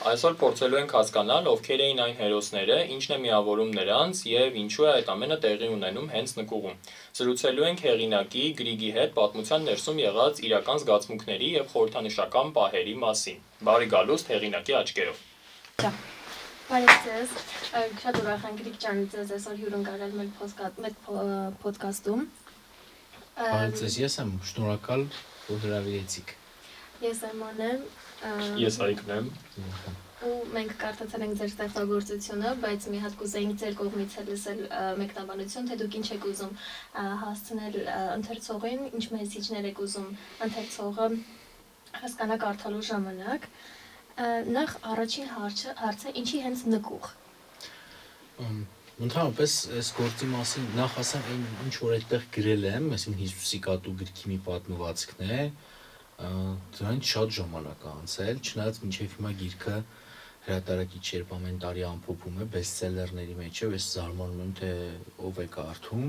Այսօր փորձելու ենք հասկանալ, ովքեր էին այն հերոսները, ինչն է միավորում նրանց և ինչու է այդ ամենը տեղի ունենում հենց նկուղում։ Զրուցելու ենք հեղինակի Գրիգի հետ պատմության ներսում եղած իրական զգացմունքների և խորհրդանշական պահերի մասին։ Բարի գալուստ հեղինակի աչքերով։ Բարև ձեզ, շատ ուրախ եմ Գրիգ ջան ձեզ այսօր հյուրընկալել մեր փոդքասթում։ Բարև ձեզ, ես եմ շնորհակալ, որ հրավիրեցիք։ Ես Էման եմ։ Ես Հայկն եմ։ Ու մենք կարդացել ենք ձեր ստեղծագործությունը, բայց մի հատ կուզեինք ձեր կողմից լսել մեկնաբանություն, թե դուք ինչ եք ուզում հասցնել ընթերցողին, ինչ մեսիջներ եք ուզում ընթերցողը հասկանա կարդալու ժամանակ։ Նախ առաջին հարցը, ինչի հենց նկուղ։ Ընդհանրապես այս գործի մասին նախ ասեմ, ինչ որ այդտեղ գրել եմ, այսինքն Հիսուսի կատու գրքի մի պատմվածքն է, դրանից շատ ժամանակ է անցել, չնայած մինչև հիմա գիրքը հրատարակիչ երբ ամեն տարի ամփոփում է, բեսթսելերների մեջ է, ես զարմանում եմ, թե ով է կարդում,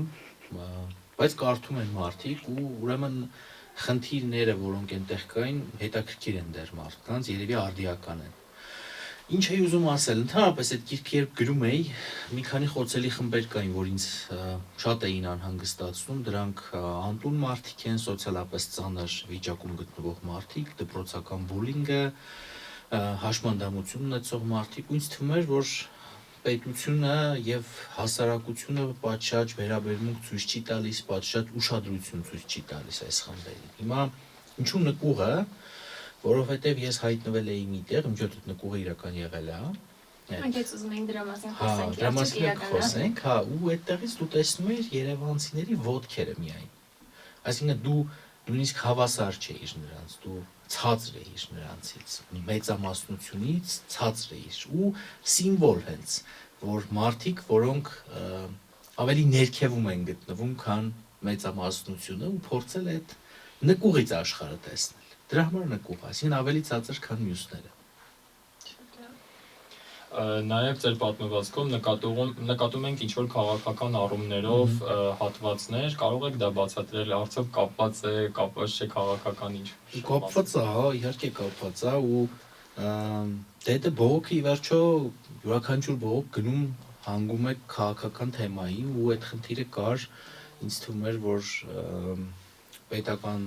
բայց կարդում են մարդիկ ու ուրեմն խնդիրները, որոնք այնտեղ կային, հետաքրքիր են դեռ մարդկանց, երևի արդիական են։ Ինչ էի ուզում ասել, ընդհանրապես այդ գիրքը երբ գրում էի, մի քանի խոցելի խմբեր կային, որ ինձ շատ էին անհանգստացնում, դրանք անտուն մարդիկ են, սոցիալապես ծանր վիճակում գտնվող մարդիկ, դպրոցական բուլինգը, հաշմանդամություն ունեցող մարդիկ, ու ինձ թվում էր, որ պետությունը եւ հասարակությունը պատշաճ վերաբերմունք ցույց չի տալիս, պատշաճ ուշադրություն ցույց չի տալիս այս խմբերին։ Հիմա ինչու նկուղը, որովհետեւ ես հայտնվել էի միտեղ, ինչ որ այդ նկուղը իրական եղել է, Անկեց ուզում ենք դրա մասին խոսենք, դրա մասին խոսենք, ու այդտեղից դու տեսնում ես երևանցիների ոտքերը միայն։ Այսինքն դու նույնիսկ հավասար չէիր նրանց, դու ցածր էիր նրանցից, մեծամասնությունից ցածր էիր ու սիմվոլ հենց, որ մարդիկ, որոնք ավելի ներքևում են գտնվում, քան մեծամասնությունը ու փորձել է այդ նկուղից աշխարհը տեսնել։ Դրա համար նկուղ, այսինքն ավելի ցածր, քան մյուսները։ Նաև ձեր պատմվածքում նկատում ենք ինչ-որ քաղաքական առումներով հատվածներ, կարող եք դա բացատրել, արդյոք կապված է, կապված չէ քաղաքական ինչ։ Կապված է, իհարկե կապված է ու դա բողոքը ի վերջո յուրաքանչյուր բողոք գնում հանգում է քաղաքական թեմայի ու այդ խնդիրը կար, ինձ թվում էր, որ պետական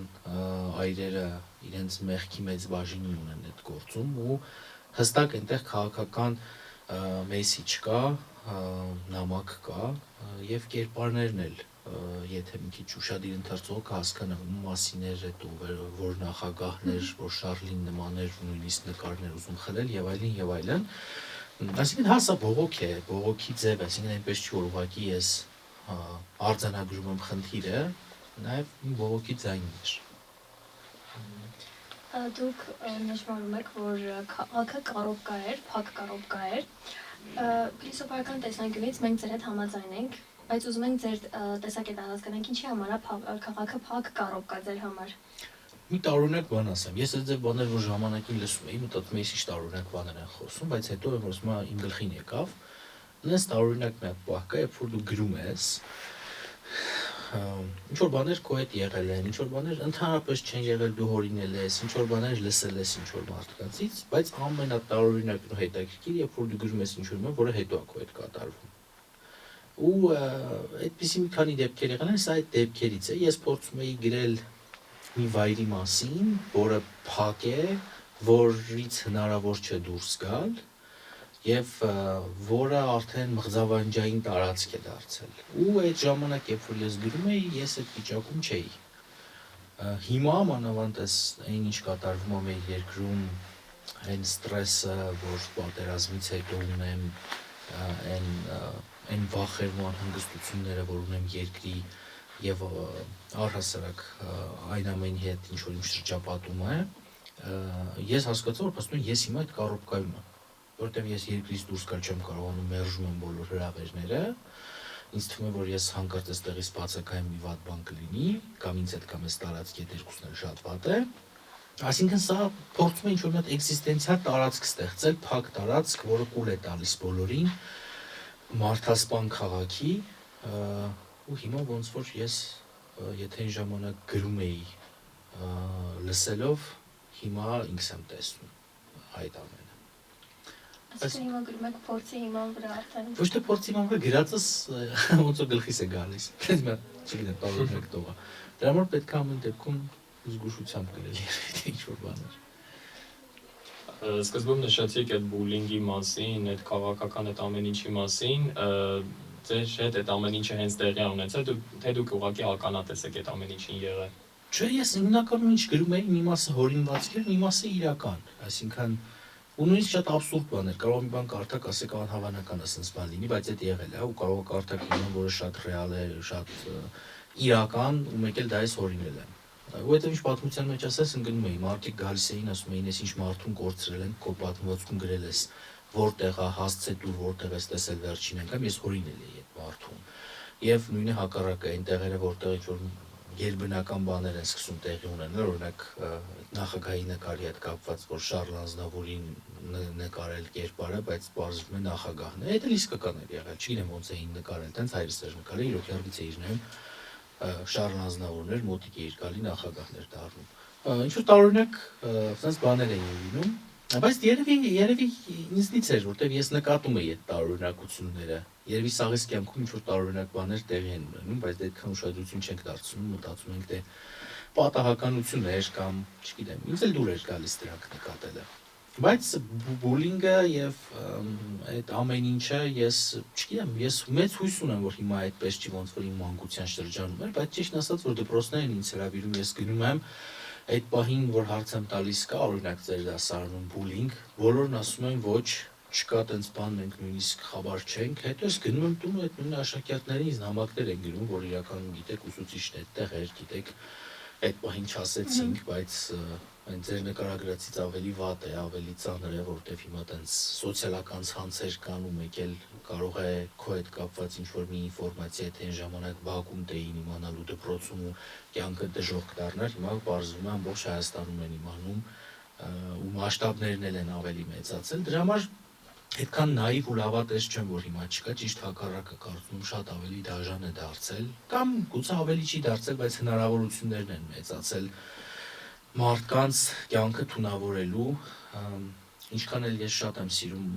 այրերը իրենց մեղքի մեծ բաժին ունեն այդ գործում ու հստակ այնտեղ քաղաքական մեսիջ կա, նամակ կա եւ կերպարներն էլ, եթե մի քիչ ուշադիր ընթերցողը կհասկանա մասին էր այդ որ նախագահներ, որ Շարլին նման էր, նույնիսկ նկարներ ուզում խլել եւ այլն եւ այլն։ Այսինքն հասա բողոք է, բողոքի ձև, այսինքն այնպես չի որ ուղղակի ես արձանագրում եմ խնդիրը, նաեւ բողոքի ձայնն էր։ Դուք նշմարում եք, որ քաղաքը կարոպկա էր, փակ կարոպկա էր։ Փիլիսոփայական տեսանկյունից մենք ձեր հետ համաձայն ենք, բայց ուզում ենք ձեր տեսակետը հասկանանք, ինչի համար է քաղաքը փակ կարոպկա ձեր համար։ Մի տարօրինակ բան ասեմ, ես այդ բաներ որ ժամանակին լսում էի, մտածում էի ինչ տարօրինակ բաներ են խոսում, բայց հետո որ հիմա իմ գլխին եկավ, այնպես տարօրինակ մի հատ պահ կա, երբ որ դու գրում ես, ինչ որ բաներ քո հետ եղել են, ինչ որ բաներ ընդհանրապես չեն եղել, դու հորինել ես, ինչ որ բաներ լսել ես ինչ որ մարդկանցից, բայց ամենատարօրինակն ու հետաքրքիր, երբ որ դու գրում ես ինչ որ բան, որը հետո է քո հետ կատարվում։ Ու այդպիսի մի քանի դեպքեր եղել են, սա այդ դեպքերից է, ես փորձում էի գրել մի վայրի մասին, որը փակ է, որից հնարավոր չէ դուրս գալ եւ որը արդեն մղձավանջային տարածք է դարձել։ Ու այդ ժամանակ, երբ որ ես գրում էի, ես այդ վիճակում չէի։ Հիմա մանավանդ այն ինչ կատարվում է մեր երկրում, այն ստրեսը, որ պատերազմից հետո ունեմ, այն վախերն ու անհանգստությունները, որ ունեմ երկրի եւ առհասարակ այն ամենի հետ, ինչ որ իմ շրջապատում է, ես հասկացա, որ ասում եմ, ես հիմա այդ կարոպկայում եմ, որտեղ ես երկրից դուրս գալ չեմ կարողանում, մերժում եմ բոլոր հրավերները, ինձ թվում է, որ ես հանկարծ այստեղից բացակայեմ մի վատ բան կլինի, կամ ինձ հետ կամ այս տարածքի հետ երկուսն էլ շատ վատ է, այսինքն սա փորձում է ինչ-որ մի հատ էքզիստենցիալ տարածք ստեղծել, փակ տարածք, որը կուլ է տալիս բոլորին, մարդասպան քաղաքի, ու հիմա ոնց որ ես, եթե այն ժամանակ գրում էի լսելով, հիմա ինքս եմ տեսնում այդ ամենը։ Այսինքն հիմա գրում եք փորձի հիման վրա արդեն։ Ոչ թե փորձի հիման վրա գրածս ոնց որ գլխիս է գալիս։ Դες մա չգիտեմ, տարօրինակ տողա։ Դրա համար պետք է ամեն դեպքում զգուշությամբ գրել ինչ որ բաներ։ Սկզբում նշեցիք այդ բուլինգի մասին, այդ քաղաքական այդ ամեն ինչի մասին, ձեր հետ այդ ամեն ինչը հենց տեղի ունեցել, թե դուք ուղղակի ականատես եք այդ ամեն ինչին եղել։ Չէ, ես հիմնականում ինչ գրում էի, մի մասը հորինվածքեր, մի մասը իրական, այսինքն ու նույնիսկ շատ աբսուրդ բաներ, կարող մի բան կարդակ, ասեք անհավանական է sense բան լինի, բայց այդ եղել է, ու կարող է կարդակ լինի, որը շատ ռեալ է, շատ իրական, ու մեկ էլ դա էս հորինել են։ Ու հետո ինչ պատմության մեջ ասես ընկնում էի, մարդիկ գալիս էին, ասում էին, ես ինչ մարդուն կորցրել են, քո պատմվածքում գրել ես, որտեղ է հասցե դու, որտեղ ես տեսել վերջին անգամ, ես հորինել էի այդ մարդուն։ Եվ նույնը հակառակը այն տեղերը, որտեղ ինչ որ երբնական բաներ են սկսում տեղի ունենալ, օրինակ նախագահի նկարի հետ կապված, որ Շարլ Ազնավուրին նկարել կերպարը, բայց բարձվում է նախագահն է։ Դա իսկական էր եղել, չգիտեմ ոնց էին նկարել, տենց հայրս էր նկարել, իրոք հերգից էիր նայում Շարլ Ազնավուրն էր, մոտիկ էր գալի նախագահն էր դառնում։ Ինչ որ տարօրինակ sense բաներ էին լինում, բայց երևի ինձնից էր, որտեվ ես նկատում էի այդ տարօրինակությունները։ Երևի սաղից կյանքում ինչ որ տարօրինակ բաներ տեղի են ունենում, բայց դա այդքան ուշադրություն չենք դարձնում, մտածում ենք թե պատահականություն էր կամ, չգիտեմ, ինձ էլ դուր էր գալիս դրանք նկատելը։ Բայց բուլինգը եւ այդ ամեն ինչը ես, չգիտեմ, ես մեծ հույս ունեմ, որ հիմա այդպես չի ոնց որ իմ մանկության շրջանում էր, բայց ճիշտ ասած, որ դպրոցներն ինձ հրավիրում, ես գնում եմ այդ պահին, որ հարց եմ տալիս կա, օրինակ ձեր դասարանում բուլինգ, բոլորն ասում են ոչ, չկա տենց բան, մենք նույնիսկ խաբար չենք, հետո ես գնում եմ տուն ու այդ նույն աշակերտներին ինձ նամակներ են գրում, որ իրականում գիտեք ուսուցիչն այդտեղ էր, գիտեք այդ պահին չասեցինք, բայց այն ձեր նկարագրածից ավելի վատ է, ավելի ծանր է, որովհետև հիմա տենց սոցիալական ցանցեր կան ու մեկ էլ կարող է քո հետ կապված ինչ-որ մի ինֆորմացիա, թե այն ժամանակ բակում դեին իմանալու դպրոցում ու կյանքը դժոխք դառնար, հիմա բարձվում է ամբողջ Հայաստանում են իմանում ու մասշտաբներն էլ են ավելի մեծացել, դրա համար այդքան նաիվ ու լավատես չեմ, որ հիմա չկա, ճիշտ հակառակը կարծում շատ ավելի դաժան է դարձել, կամ գուցե ավելի չի դարձել, բայց հնարավորություններն են մեծացել մարդկանց կյանքը թունավորելու, ինչքան էլ ես շատ եմ սիրում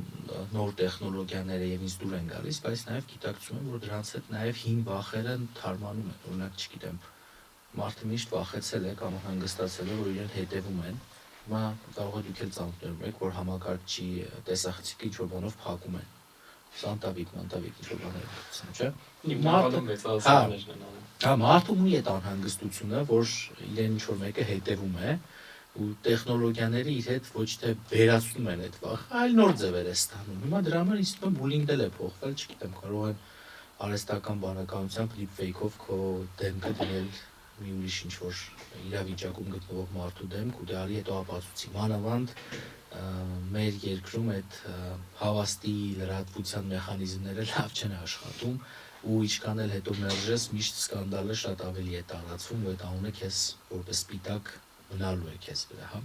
նոր տեխնոլոգիաները եւ ինձ դուր են գալիս, բայց նաեւ գիտակցում եմ, որ դրանց հետ նաեւ հին վախերը թարմանում են, օրինակ չգիտեմ, մարդը միշտ վախեցել է կամ հանգստացել է, որ իրեն հետևում են, հիմա կարող է դուք էլ ծանոթներում եք, որ համակարգչի տեսախցիկը ինչ-որ բանով փակում են, սանտավիկ, ինչ-որ բաներ գցում, չէ՞։ Հիմնականում մեծացումներն են անում։ Հա, մարդը ունի այդ անհանգստությունը, որ իրեն ինչ-որ մեկը հետևում է, ու տեխնոլոգիաները իր հետ ոչ թե վերացնում են այդ վախը, այլ նոր ձևեր է ստանում։ Հիմա դրա համար ինձ թվում է բուլինգն էլ է փոխվել, չգիտեմ, կարող են արհեստական բանականությամբ deepfake-ով քո դեմքը դնել մի ուրիշ ինչ-որ իրավիճակում գտնվող մարդու դեմք ու դարի հետո ապացուցի մանավանդ մեր երկրում այդ հավաստի լրատվության մեխանիզմները լավ չեն աշխատում ու ինչքան էլ հետո մերժես միշտ սկանդալը շատ ավելի է տարածվում ու այդ անունը քեզ որպես սպիտակ մնալու է քեզ վրա, հա։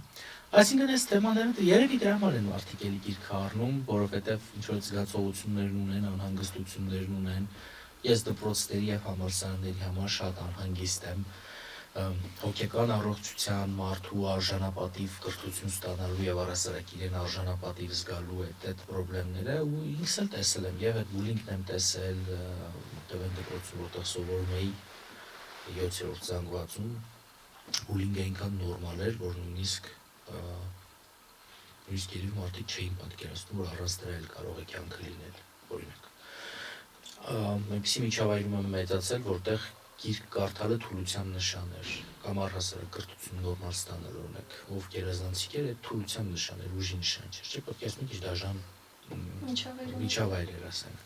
Այսինքն այս թեմաները երևի դրա համար են մարդիկ էլի գիրքը առնում, որովհետև ինչ-որ զգացողություններ ունեն, անհանգստություններ ունեն։ Ես դպրոցների եւ համալսարանների համար շատ անհանգիստ եմ հոգեկան առողջության, մարդու արժանապատիվ կրթություն ստանալու եւ առասարակ իրեն արժանապատիվ զգալու այդ խնդիրները ու ինքս էլ տեսել եմ եւ այդ բուլինգն եմ տեսել տվեն դպրոցում որտեղ սովորում էի 7-րդ զանգվածում բուլինգը այնքան նորմալ էր որ նույնիսկ երևի մարդիկ չէին պատկերացնում որ առանց դրա էլ կարող է կյանքը լինել օրինակ այնպիսի միջավայրում եմ մեծացել որտեղ գիրք կարդալը թուլության նշան էր կամ առհասարակ կրթություն նորմալ ստանալ օրինակ ով գերազանցիկ էր այդ թուլության նշան էր ուժի նշան չէր չէ՞ պետք է մի քիչ դաժան միջավայր էր ասենք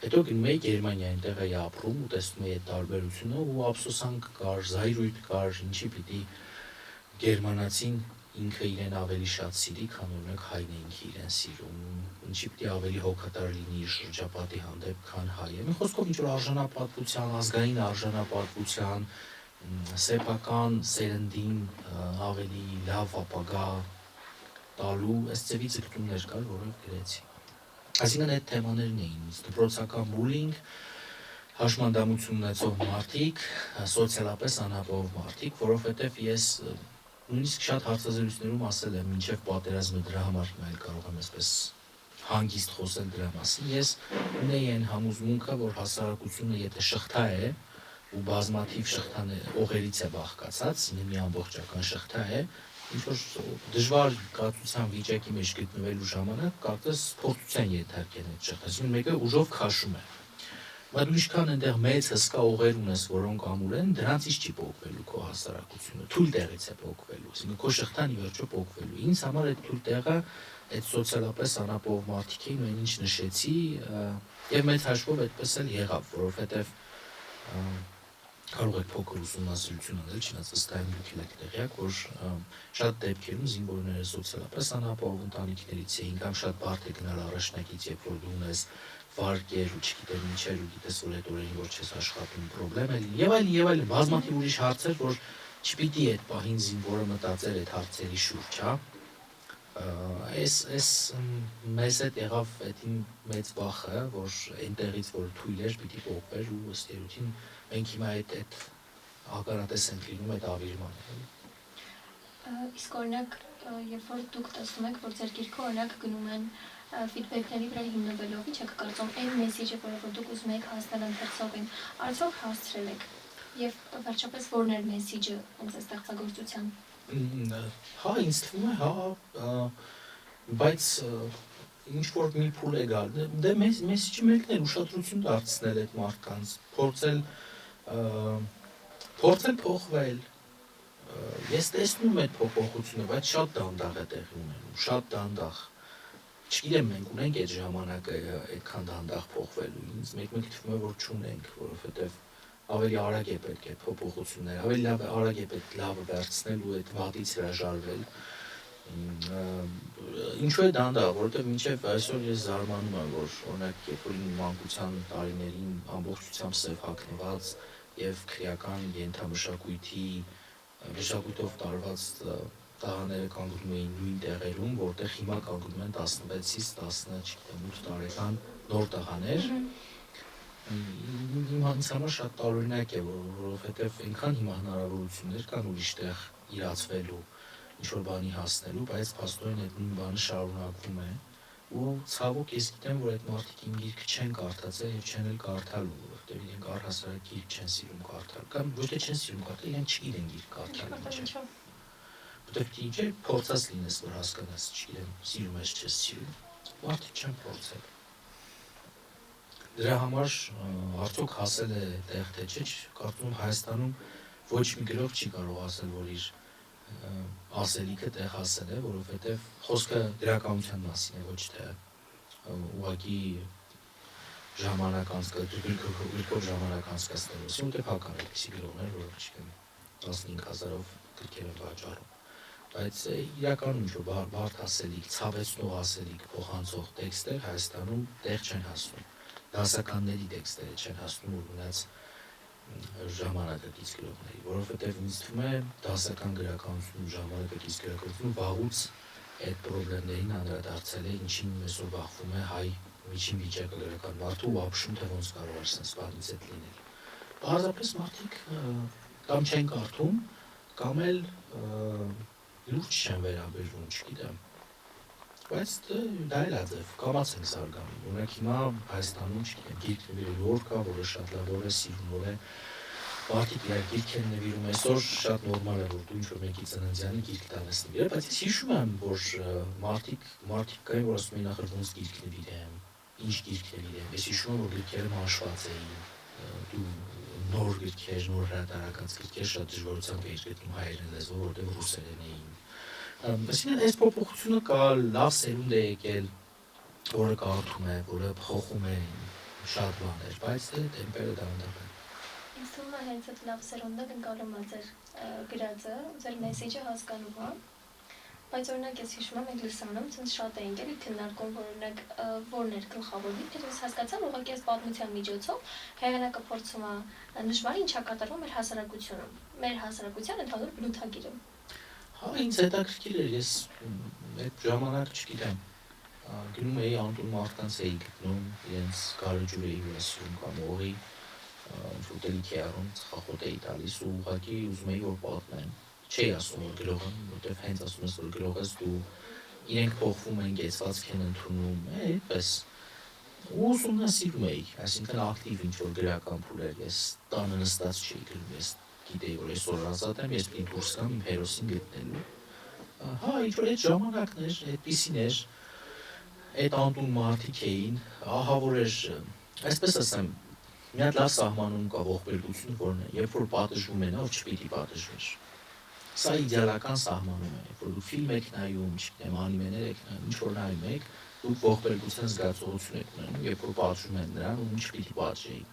հետո գնում էի Գերմանիա այնտեղ էի ապրում ու տեսնում էի այդ տարբերությունը ու ափսոսանք կար զայրույթ կար ինչի պիտի գերմանացին ինքը իրեն ավելի շատ սիրի, քան օրինակ հայն է ինքը իրեն սիրում, ինչի պիտի ավելի հոգատար լինի իր շրջապատի հանդեպ, քան հայը։ Մի խոսքով ինչ-որ արժանապատվության, ազգային արժանապատվության, սեփական սերնդին ավելի լավ ապագա տալու այս ձևի ձգտումներ կար, որոնք գրեցի։ Այսինքն այդ թեմաներն էին, դպրոցական բուլինգ, հաշմանդամություն ունեցող մարդիկ, սոցիալապես անապահով մարդիկ, որովհետև ես նույնիսկ շատ հարցազրույցներում ասել եմ, մինչև պատերազմը դրա համար հիմա էլ կարող եմ այսպես հանգիստ խոսել դրա մասին։ Ես ունեի այն համոզմունքը, որ հասարակությունը եթե շղթա է ու բազմաթիվ օղերից է բաղկացած, մի ամբողջական շղթա է, ինչ-որ դժվար կացության վիճակի մեջ գտնվելու ժամանակ կարծես փորձության ենթարկեն այդ շղթան, մեկը ուժով քաշում է։ Բայց ինչքան այնտեղ մեծ հսկա օղեր ունես, որոնք ամուր են, դրանցից չի փոխվելու քո հասարակությունը, թույլ տեղից է փոխվելու, այսինքն քո շղթան ի վերջո փոխվելու։ Ինձ համար այդ թույլ տեղը այդ սոցիալապես անապահով մարդիկ էին, այն ինչ նշեցի, եւ մեծ հաշվով այդպես էլ եղավ, որովհետեւ կարող եք փոքր ուսումնասիրություն անել, չնայած ըստ այն դուք եք տեղյակ, որ շատ դեպքերում զինվորները սոցիալապես անապահով ընտանիքներից էին, կամ շատ բարդ է գնալ առաջնակից, երբ որ դու ունես վարկեր ու չգիտեմ ինչեր ու գիտես, որ այդ օրերին որ չես աշխատում պրոբլեմ է լինի, եւ այլն, բազմաթիվ ուրիշ հարցեր, որ չպիտի այդ պահին զինվորը մտածեր այդ հարցերի շուրջ, հա։ Այս մեզ հետ եղավ այդ մեծ վախը, որ այնտեղից որ թույլ էր, պիտի փոխվեր ու ըստ երևույթին մենք հիմա այդ ականատես ենք լինում այդ ավիրմանը։ Իսկ օրինակ, երբ որ դուք տեսնում եք, որ ձեր գիրքը օրինակ գնում են ֆիդբեքների վրա հիմնվելով, ինչ եք կարծում, այն մեսեջը, որը դուք ուզում եք հասնել ընթերցողին, արդյոք հասցրել եք, եւ վերջապես որն էր մեսեջը հենց այս ստեղծագործության։ Հա, ինձ թվում է, հա, բայց ինչ որ մի փուլ է գալ, դե մեսեջի մեկն է ուշադրություն դարձնել այդ մարդկանց, փորձել փոխվել։ Ես տեսնում եմ այդ փոփոխությունը, բայց շատ դանդաղ է տեղի ունենում, շատ դանդաղ։ Չգիտեմ, մենք ունենք այդ ժամանակը այդքան դանդաղ փոխվելու։ Ինձ մեկ թվում է, որ չունենք, որովհետև ավելի արագ է պետք է փոփոխություններ, ավելի արագ է պետք լավը վերցնել ու այդ վատից հրաժարվել։ Ինչու է դանդաղ, որովհետև մինչև այսօր ես զարմանում եմ, որ օրինակ երբ որ մանկության տարիներին ամբողջությամբ սև հագնված եւ քրեական մշակույթով տարված տղաները կանգնում էին նույն տեղերում, որտեղ հիմա կանգնում են 16-ից 18 տարեկան նոր տղաներ։ Ինձ համար շատ տարօրինակ է, որովհետև այնքան հիմա հնարավորություններ կան ուրիշ տեղ իրացվելու, ինչ-որ բանի հասնելու, բայց փաստորեն այդ նույն բանը շարունակվում է, ու ցավոք ես գիտեմ, որ այդ մարդիկ իմ գիրքը չեն կարդացել եւ չեն էլ կարդալու, որովհետև իրենք առհասարակ գիրք չեն սիրում կարդալ, կամ ոչ թե չեն սիրում կարդալ, իրենք չգիտեն գիրք կարդալ ինչ է։ Որովհետև ինչ է, փորձած լինես, որ հասկանաս, չգիտեմ, սիրում ես, չես սիրում, մարդիկ չեն փորձել։ Դրա համար արդյոք հասել է տեղ թե չէ, կարծում եմ Հայաստանում ոչ մի գրող չի կարող ասել, որ իր ասելիքը տեղ հասել է, որովհետև խոսքը գրականության մասին է, ոչ թե ուղղակի ժամանակ գրքով ժամանակ անցկացնելու, որովհետև հակառակ այդպիսի գրողներ, որ չգիտեմ 15,000-ով գրքեր են վաճառում, բայց իրականում ինչ-որ բարդ ասելիք, ցավեցնող ասելիք, փոխանցող տեքստեր Հայաստանում տեղ չեն հասնում, դասականների տեքստերը չեն հասնում ու մնաց ժամանակակից գրողների, որովհետև ինձ թվում է դասական գրականություն, ժամանակակից գրականություն վաղուց այդ պրոբլեմներին անդրադարձել է, ինչին այսօր բախվում է հայ միջին վիճակը գրական մարդու ու ապշում, թե ոնց կարող է sense բանից այդ լինել։ Պարզապես մարդիկ կամ չեն կարդում, կամ էլ լուրջ չեն վերաբերվում, չգիտեմ։ Բայց դա էլ է ձև, կամաց ենք զարգանում, օրինակ հիմա Հայաստանում չգիտեմ, գիրք նվիրելու օր կա, որը շատ լավ օր է, սիրուն օր է, մարդիկ իրար գիրք են նվիրում, այսօր շատ նորմալ է, որ դու ինչ-որ մեկի ծննդյանի գիրք տանես նվիրել, բայց ես հիշում եմ, որ մարդիկ կային, որ ասում էին ախր ոնց գիրք նվիրեմ, ինչ գիրք նվիրեմ, ես հիշում եմ, որ գրքերը մանշված էին, դու նոր գրքեր, նոր հրատարակած գրքեր շատ դժվարությամբ էիր գտնում հայերեն լեզվով, որտեղ ռուսերեն էին։ Այսինքն այս փոփոխությունը կա, լավ սերունդ է եկել, որը կարդում է, որը փոխում է շատ բաներ, բայց տեմպերը դանդաղ են։ Ինձ թվում է հենց այդ լավ սերունդը ընկալում է ձեր գրածը, ձեր մեսեջը հասկանում է, բայց օրինակ ես հիշում եմ Անգլիսանում, ցենց շատ էին գալի քննարկում, որ օրինակ որն էր գլխավոր դեպքը, ես հասկացա, որ ուղղակի այս պատմության միջոցով հեղինակը փորձում է նշмарի ինչա կատարվում մեր հասարակությունում, մեր հասարակության ընդհանուր բնութագիրը։ Հա, ինձ հետաքրքիր էր, ես այդ ժամանակ չգիտեմ, գնում էի անտուն մարդկանց էի գտնում, իրենց գարեջուր էի լսում կամ օղի, ինչ-որ դելիք էի առում, ծխախոտ էի տալիս ու ուղղակի ուզում էի, որ պատմեն։ Չէի ասում, որ գրող եմ, որտեղ հենց ասում ես, որ գրող ես, դու իրենք փոխվում են, կեցվածք են ընդունում, այդպես ու ուսումնասիրում էի, այսինքն ակտիվ ինչ-որ գրական փուլեր, ես տանը նստած չէի գրում, ես գիտեի, որ այսօր ազատ եմ, ես պիտի դուրս գամ իմ հերոսին գտնելու։ Հա, ինչ-որ այդ ժամանակներ, այդպիսին էր, այդ անտուն մարդիկ էին, ահա որ էր, այսպես ասեմ, մի հատ լավ սահմանում կա ողբերգություն, որն է, երբ որ պատժվում է, ով չպիտի պատժվեր։ Սա իդեալական սահմանում է, որ դու ֆիլմ եք նայում, չգիտեմ, անիմեներ եք նայում, ինչ-որ նայում եք, դուք ողբերգության զգացողություն եք ունենում, երբ որ պատժում են նրան ու ինչ պիտի պատժեի։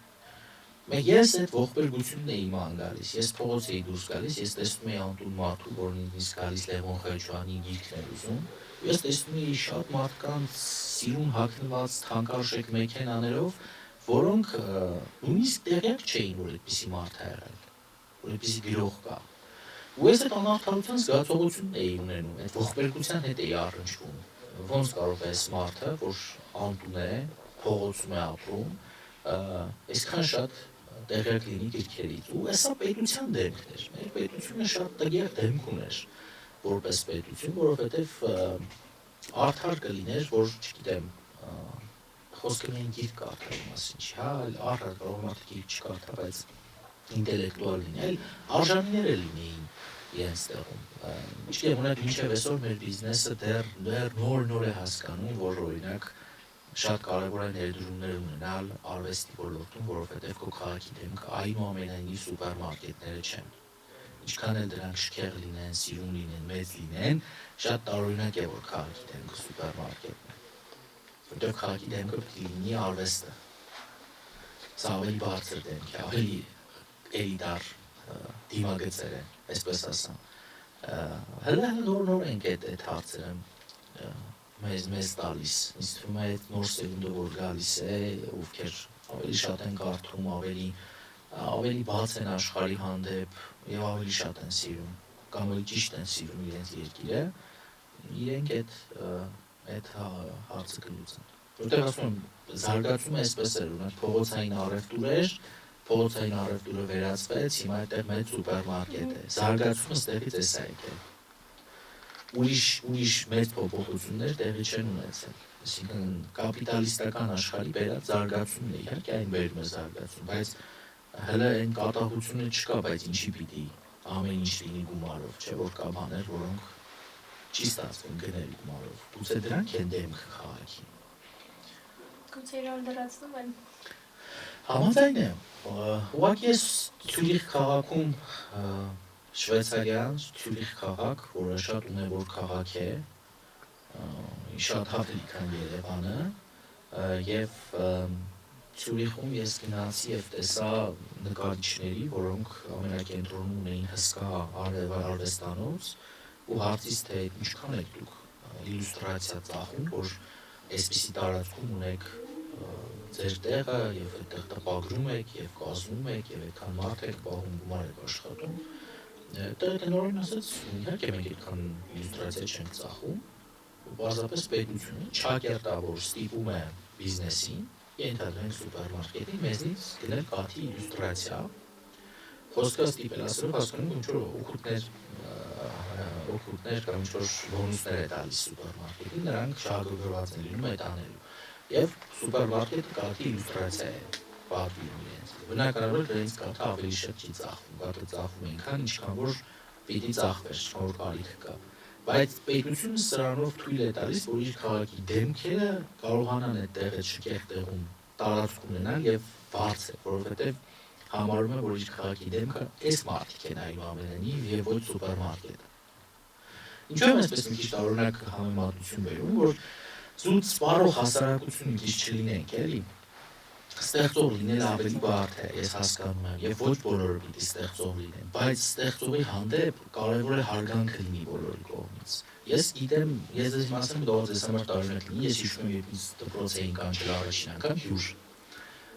Մեկ ես այդ ողբերգությունն էի ման գալիս, ես փողոց էի դուրս գալիս, ես տեսնում էի անտուն մարդու, որն ինձ գալիս Լևոն Խեչյանի գիրքն էր ուզում, ես տեսնում էի շատ մարդկանց սիրուն հագնված թանկարժեք մեքենաներով, որոնք նույնիսկ տեղյակ չէին, որ այդպիսի մարդ է եղել, որ այդպիսի գրող կա։ Ու ես այդ անարդարության զգացողությունն էի ունենում, այդ ողբերգության հետ էի առնչվում։ Ոնց կարող է այս մարդը, որ անտուն է, փողոցում է ապրում, այսքան շատ տեղյակ լինի գրքերից։ Ու սա պետության դեմքն էր։ Մեր պետությունը շատ տգեղ դեմք ուներ, որպես պետություն, որովհետև արդար կլիներ, որ, չգիտեմ, խոսքը միայն գիրք կարդալու մասին չի, հա, արդար կարող մարդը գիրք չկարդա, բայց ինտելեկտուալ լինել, արժանիներ է լինեին իրենց տեղում։ Չգիտեմ, ունեք մինչև այսօր մեր բիզնեսը դեռ նոր է հասկանում, որ օրինակ շատ կարևոր է ներդրումներ ունենալ արվեստի ոլորտում, որովհետև քո քաղաքի դեմքը այնուամենայնիվ սուպերմարկետները չեն։ Ինչքան էլ դրանք շքեղ լինեն, սիրուն լինեն, մեծ լինեն, շատ տարօրինակ է, որ քաղաքի դեմքը սուպերմարկետն է։ Որտեղ քաղաքի դեմքը պետք է լինի արվեստը։ Սա ավելի բարձր դեմք է, ավելի էլիտար դիմագծեր են, այսպես ասեմ։ Հələ նոր ենք այդ հարցերը մեզ տալիս, ինձ թվում է այդ նոր սերունդը, որ գալիս է, ովքեր ավելի շատ են կարդում, ավելի բաց են աշխարհի հանդեպ եւ ավելի շատ են սիրում, կամ ավելի ճիշտ են սիրում իրենց երկիրը, իրենք այդ հարցը կլուծեն։ Որտեղ ասում եմ, զարգացումը այսպես էր, ունենք փողոցային առևտուրը վերածվեց, հիմա այդտեղ մեծ սուպերմարկետ է։ Զարգացումը ստեղից էս է եկել։ Ուրիշ մեծ փոփոխություններ տեղի չեն ունեցել։ Այսինքն կապիտալիստական աշխարհի բերած զարգացումն է, իհարկե այն բերում է զարգացում, բայց հələ այն կատաղությունը չկա, բայց ինչի պիտի ամեն ինչ լինի գումարով, չէ՞ որ կա բաներ, որոնք չի ստացվում գնել գումարով։ Գուցե դրանք են դեմքը քաղաքի։ Գուցե իրար լրացնում են։ Համաձայն եմ։ Ուղղակի ես Ցյուրիխ քաղաքում Շվեյցարիան, Ցյուրիխ քաղաք, որը շատ ունևոր քաղաք է, շատ ավելի քան Երևանը, եւ Ցյուրիխում ես գնացի եւ տեսա նկարիչների, որոնք ամենակենտրոնում ունեին հսկա արվեստանոց, ու հարցից թե ինչքան եք դուք իլյուստրացիա ծախում, որ այսպիսի տարածքում ունեք ձեր տեղը եւ այդտեղ տպագրում եք եւ կազմում եք եւ այդքան մարդ եք պահում, գումար եք աշխատում։ Տնօրենն ասաց, իհարկե մենք այդքան իլյուստրացիա չենք ծախում, բացապես պետությունը չակերտա, որ ստիպում է բիզնեսին, ենթադրենք սուպերմարկետին, մեզնից գնել կաթի իլյուստրացիա։ Խոսքը ստիպել ասելով հասկանում ինչ-որ օգուտներ կամ ինչ-որ բոնուսներ է տալիս սուպերմարկետին, նրանք շահագրգռված են լինում այդ անելու։ Եվ սուպերմարկետը կաթի իլյուստրացիա է պատվիրում իրենց։ Բնականաբար դրանից կաթը ավելի շատ չի ծախվում, կաթը ծախվում այնքան, ինչքան որ պիտի ծախվեր, ինչքան որ կարիք կա։ Բայց պետությունը սրանով թույլ է տալիս, որ իր քաղաքի դեմքերը կարողանան այդ տեղը շքեղ տեղում տարածք ունենալ եւ բարձր, որովհետեւ համարում է, որ իր քաղաքի դեմքը այս մարդիկ են այնուամենայնիվ եւ ոչ սուպերմարկետը։ Ինչու եմ այսպես մի քիչ տարօրինակ համեմատություն բերում, որ զուտ սպառող հասարակություն մի քիչ չլինենք, էլի։ Ստեղծող լինելը ավելի բարդ է, ես հասկանում եմ, եւ ոչ բոլորը պիտի ստեղծող լինեն, բայց ստեղծողի հանդեպ կարեւոր է հարգանքը լինի բոլորի կողմից։ Ես գիտեմ, ես ձեզ ասեմ, դա ձեզ համար տարօրինակ լինի, ես հիշում եմ, երբ ինձ դպրոց էին կանչել առաջին անգամ հյուր։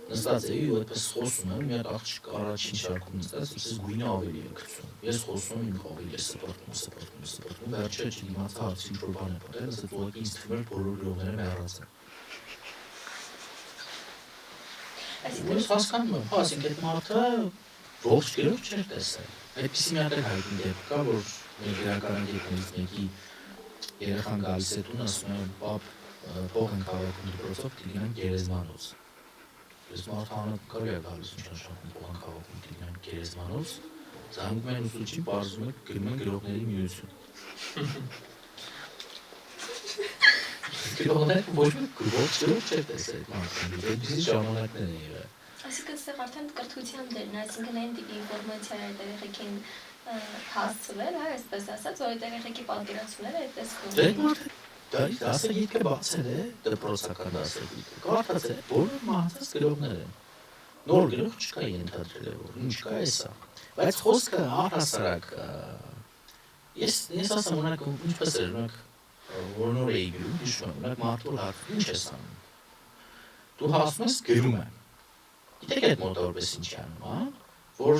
Նստած էի ու այդպես խոսում եմ, մի հատ աղջիկ առաջին շարքում նստած, ինքս գույնը ավելի է գցում։ Ես խոսում եմ, ինքս ավելի է սպրտում, վերջը չդիմացա հարցի ինչ-որ բան է պատել, ասաց ուղղակի ինձ թվում էր բոլոր գրողները մեռած են։ Ես հասկանում եմ, ասենք այդ մարդը ողջ գրող չէր տեսել։ Այդպիսի մի հատ հայտնի դեպք կա, որ մեր գրականագետներից մեկի երեխան գալիս է տուն, ասում է, պապ, փող ենք հավաքում դպրոցով, դիգնանք Գերեզմանոց։ Ես մարդանը կարի է գալիս ինչ նշանակում փող ենք հավաքում դիգնանք Գերեզմանոց, զանգում են ուսուցչին, պարզում է գնում են գրողների միություն։ Գրողները ոչ մի գրող չէր տեսել մարդկանց, այդպիսի ժամանակներ են եղել։ Այսինքն այստեղ արդեն կրթության դերն է, այսինքն այն տիպի ինֆորմացիա այդ երեխեքին հասցվել, հա, այսպես ասած, որ այդ երեխեքի պատկերացումները այդպես կողմին։ Դասը գիտքը բացել է, դպրոցական դասը գիտքը, կարդացել է, բոլոր մահացած գրողներ են։ Նոր գրող չկա ենթադրել է, որ ինչ կա էսա։ Բայց խոսքը առհասարակ, ես ասեմ, ունակ ինչպես էր, ունակ, որ նոր էի գրում, հիշում եմ, ունակ մարդուր հարցում, ինչ ես անում։ Դու հասում ես գրում եմ։ Գիտեք այդ մոտը որպես ինչ անում, հա, որ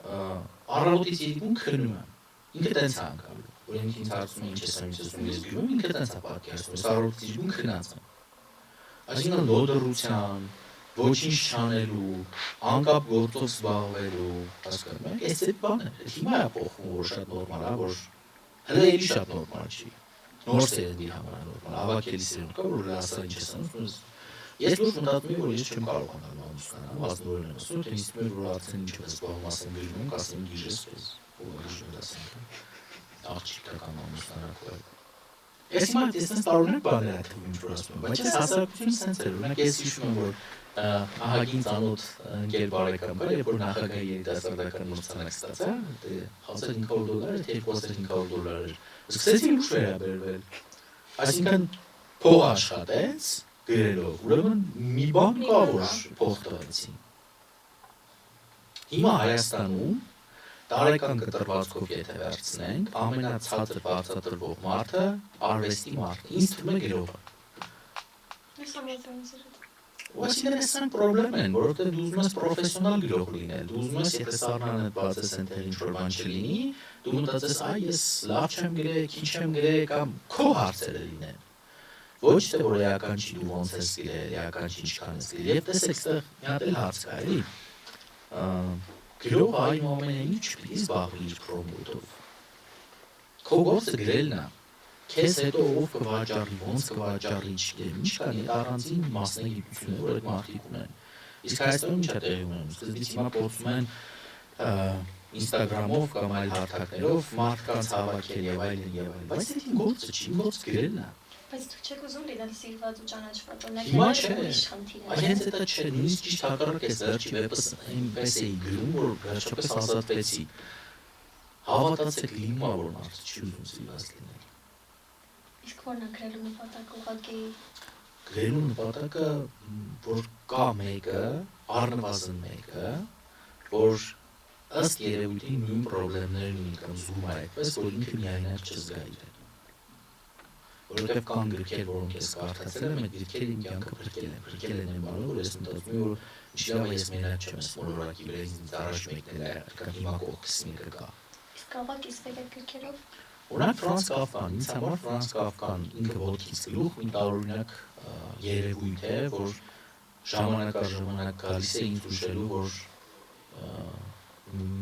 առավոտից երեկոն քնում եմ, ինքը տենց է անկալու, որ ինքը ինձ հարցում է ինչ ես անում, ես գրում, ինքը տենց է պատկերացնում, ես առավոտից երեկոն քնած եմ։ Այսինքն լոդրության, ոչինչ չանելու, անկապ գործով զբաղվելու, հասկանում եք, այս այդ բան է, հիմա է փոխվում, որ շատ նորմալ է, որ հələ էլի շատ նորմալ չի, նոր սերնդի համար նորմալ, ավակելի սերունդ կա, որ ասա ինչ ես անում, ես լուրջ մտածում եմ, որ ես չեմ կարող անալ ամուսնանալ, ազնորեն եմ ասում, թե ինձ թվում է, որ արդեն ինչ ես զբաղվում, ասեմ գրում, ասեմ գիժես, որ գիժում ասեմ, աղջիկա կամ ամուսնանալ կոյ։ Ես հիմա տեսնես տարօրինակ բաներ է թվում ինչ որ ասում եմ, բայց ես հասարակությունը սենց էր, օրինակ ես հիշում եմ, որ ահագին ծանոթ ընկեր բարեկամ կար, երբ որ նախագահի երիտասարդական մրցանակ ստացա, $1500 էր, թե $2500 էր, սկսեցի լուրջ վերաբերվել, այսինքն փող աշխատեց, գրելով, ուրեմն մի բան կա, որ փող տվեցին։ Հիմա Հայաստանում տարեկան կտրվածքով եթե վերցնենք, ամենացածր բարձրատրվող մարդը արվեստի մարդն, ինձ թվում է գրողը։ Ես համաձայն եմ։ Այսինքն այսինքն պրոբլեմ են, որովհետև դու ուզում ես պրոֆեսիոնալ գրող լինել, դու ուզում ես եթե սառնանը բացես այնտեղ ինչ-որ բան չլինի, դու մտածես, այ ես լավ չեմ գրել, քիչ եմ գրել կամ քո հարցերը լինեն։ Ոչ թե որ էական չի դու ոնց ես գրել, էական չի ինչքան ես գրել, եւ տեսեք, այստեղ մի հատ էլ հարց կա, էլի։ Գրողը այնուամենայնիվ չպիտի զբաղվի իր պրոմոտով։ Քո գործը գրելն է։ Քեզ հետո ով կվաճառի, ոնց կվաճառի, չգիտեմ, ինչ կան առանձին մասնագիտություններ, որ այդ մարդիկ ունեն։ Իսկ Հայաստանում ինչ է տեղի ունենում։ Սկզբից հիմա փորձում են Instagram-ով կամ այլ հարթակներով մարդկանց հավաքել եւ այլն եւ այլն։ Բայց դա իմ գործը չի, իմ գործը գրելն է։ Բայց դու չեք ուզում լինել սիրված ու ճանաչված, օրինակ հիմա չէ։ Այս հենց դա չէ, նույնիսկ ճիշտ հակառակ է, վերջի վեպս այնպես էի գրում, որ վերջապես ազատվեցի։ Հավատացեք լիմա, որ մարդը չի ուզում սիրված լինել։ Իսկ որն է գրելու նպատակը, ուղղակի գրելու նպատակը, որ կա մեկը, առնվազն մեկը, որ ըստ երևույթի նույն պրոբլեմներն ունի կամ զգում է այդպես, որ ինքը միայնակ չզգա իրեն։ Որովհետև կան գրքեր, որոնք ես կարդացել եմ, այդ գրքերը իմ կյանքը փրկել են այն բանով, որ ես մտածում եմ, որ ինչ լավ է ես մենակ չեմ, ես մոլորակի վրա ինձ առաջ մեկնել է, կամ հիմա կողքս մեկը կա։ իսկ կարող կիսվել այդ գրքերով։ Օրինակ Ֆրանց Կաֆկան, ինձ համար Ֆրանց Կաֆկան ինքը ոտքից գլուխ մի տարօրինակ երևույթ է, որ ժամանակ առ ժամանակ գալիս է ինձ ուշելու, որ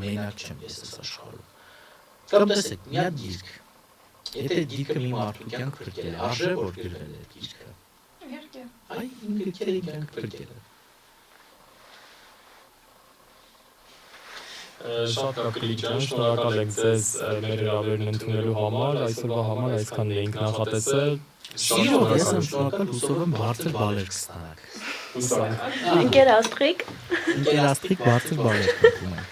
մենակ չեմ ես այս աշխարհում։ Կամ տեսեք, մի հատ գիրք։ Եթե գիրքը մի մարդու կյանք փրկել է, արժե որ գրվել է գիրքը։ Իհարկե։ Այ իմ գրքերը կյանք փրկել է։ Շատ ակրիլ ջան, շնորհակալ ենք ձեզ մեր հրավերն ընդունելու համար, այսօրվա համար այսքանն էինք նախատեսել։ Սիրով ես եմ շնորհակալ, հուսով եմ բարձր բալեր կստանաք։ Հուսանք։ Ընկեր Աստղիկ։ Ընկեր Աստղիկ բարձր բալեր կստանաք։